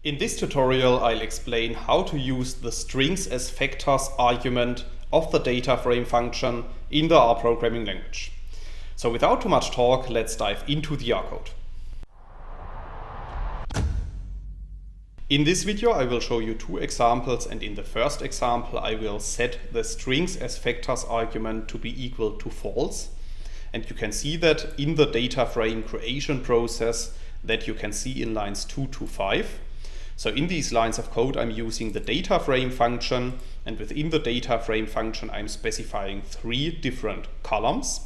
In this tutorial, I'll explain how to use the stringsAsFactors argument of the data frame function in the R programming language. So without too much talk, let's dive into the R code. In this video, I will show you two examples, and in the first example, I will set the stringsAsFactors argument to be equal to false. And you can see that in the data frame creation process that you can see in lines 2 to 5. So in these lines of code, I'm using the data frame function, and within the data frame function, I'm specifying 3 different columns.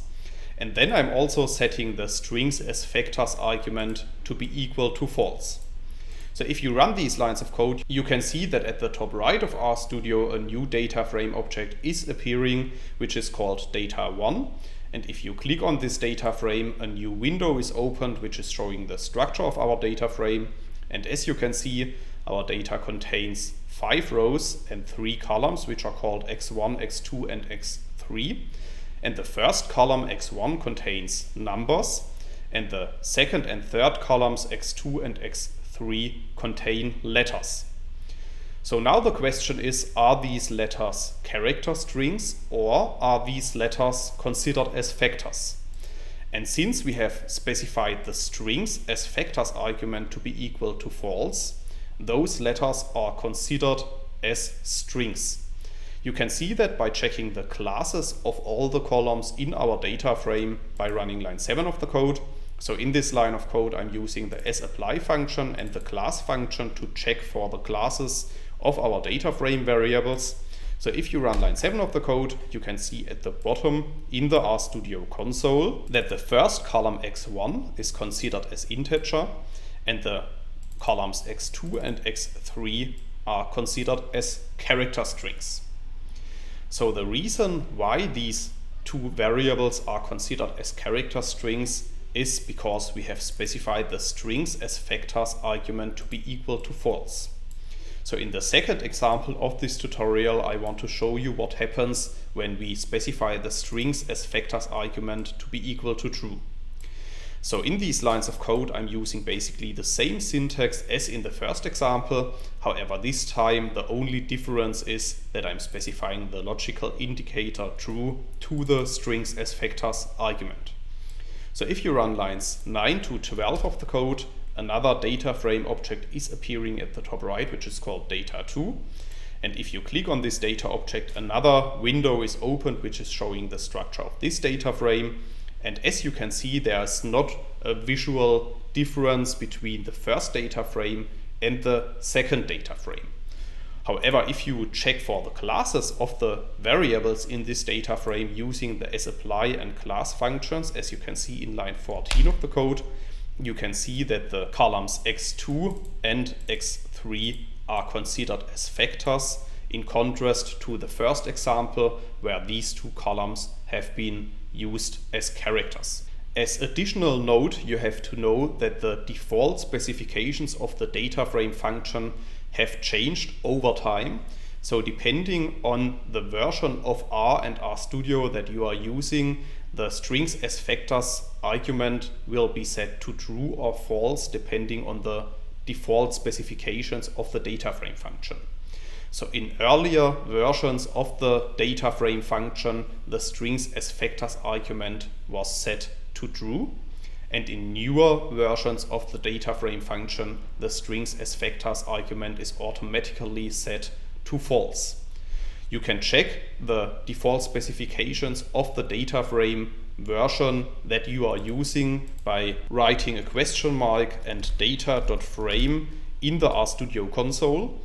And then I'm also setting the stringsAsFactors argument to be equal to false. So if you run these lines of code, you can see that at the top right of RStudio, a new data frame object is appearing, which is called data1. And if you click on this data frame, a new window is opened, which is showing the structure of our data frame. And as you can see, our data contains 5 rows and 3 columns, which are called x1, x2, and x3. And the first column, x1, contains numbers, and the second and third columns, x2 and x3, contain letters. So now the question is, are these letters character strings, or are these letters considered as factors? And since we have specified the stringsAsFactors argument to be equal to false, those letters are considered as strings. You can see that by checking the classes of all the columns in our data frame by running line 7 of the code. So in this line of code, I'm using the sapply function and the class function to check for the classes of our data frame variables. So if you run line 7 of the code, you can see at the bottom in the RStudio console that the first column x1 is considered as integer, and the columns x2 and x3 are considered as character strings. So the reason why these two variables are considered as character strings is because we have specified the stringsAsFactors argument to be equal to false. So in the second example of this tutorial, I want to show you what happens when we specify the stringsAsFactors argument to be equal to true. So in these lines of code, I'm using basically the same syntax as in the first example. However, this time the only difference is that I'm specifying the logical indicator true to the stringsAsFactors argument. So if you run lines 9 to 12 of the code, another data frame object is appearing at the top right, which is called data2. And if you click on this data object, another window is opened, which is showing the structure of this data frame. And as you can see, there's not a visual difference between the first data frame and the second data frame. However, if you check for the classes of the variables in this data frame using the sapply and class functions, as you can see in line 14 of the code, you can see that the columns x2 and x3 are considered as factors, in contrast to the first example where these two columns have been used as characters. As additional note, you have to know that the default specifications of the data frame function have changed over time. So depending on the version of R and RStudio that you are using, the stringsAsFactors argument will be set to true or false depending on the default specifications of the data frame function. So in earlier versions of the data frame function, the stringsAsFactors argument was set to true. And in newer versions of the data frame function, the stringsAsFactors argument is automatically set to false. You can check the default specifications of the data frame version that you are using by writing a question mark and data.frame in the RStudio console.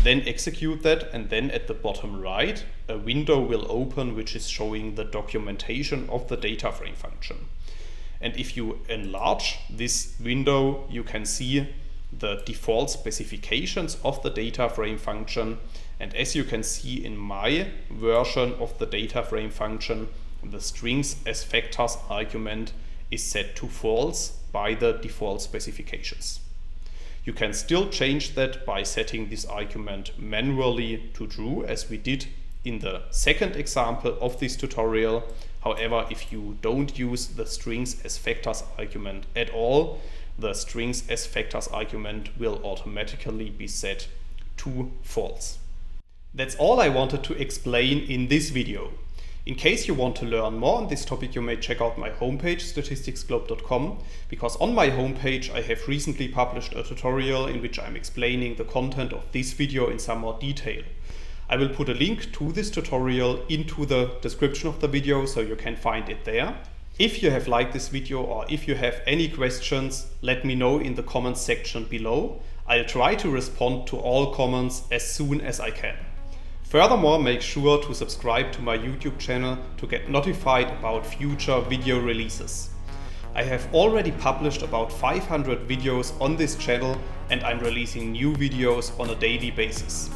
Then execute that, and then at the bottom right, a window will open which is showing the documentation of the data frame function. And if you enlarge this window, you can see the default specifications of the data frame function. And as you can see in my version of the data frame function, the stringsAsFactors argument is set to false by the default specifications. You can still change that by setting this argument manually to true, as we did in the second example of this tutorial. However, if you don't use the stringsAsFactors argument at all, the stringsAsFactors argument will automatically be set to false. That's all I wanted to explain in this video. In case you want to learn more on this topic, you may check out my homepage statisticsglobe.com, because on my homepage I have recently published a tutorial in which I'm explaining the content of this video in some more detail. I will put a link to this tutorial into the description of the video so you can find it there. If you have liked this video or if you have any questions, let me know in the comments section below. I'll try to respond to all comments as soon as I can. Furthermore, make sure to subscribe to my YouTube channel to get notified about future video releases. I have already published about 500 videos on this channel and I'm releasing new videos on a daily basis.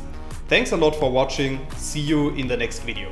Thanks a lot for watching. See you in the next video.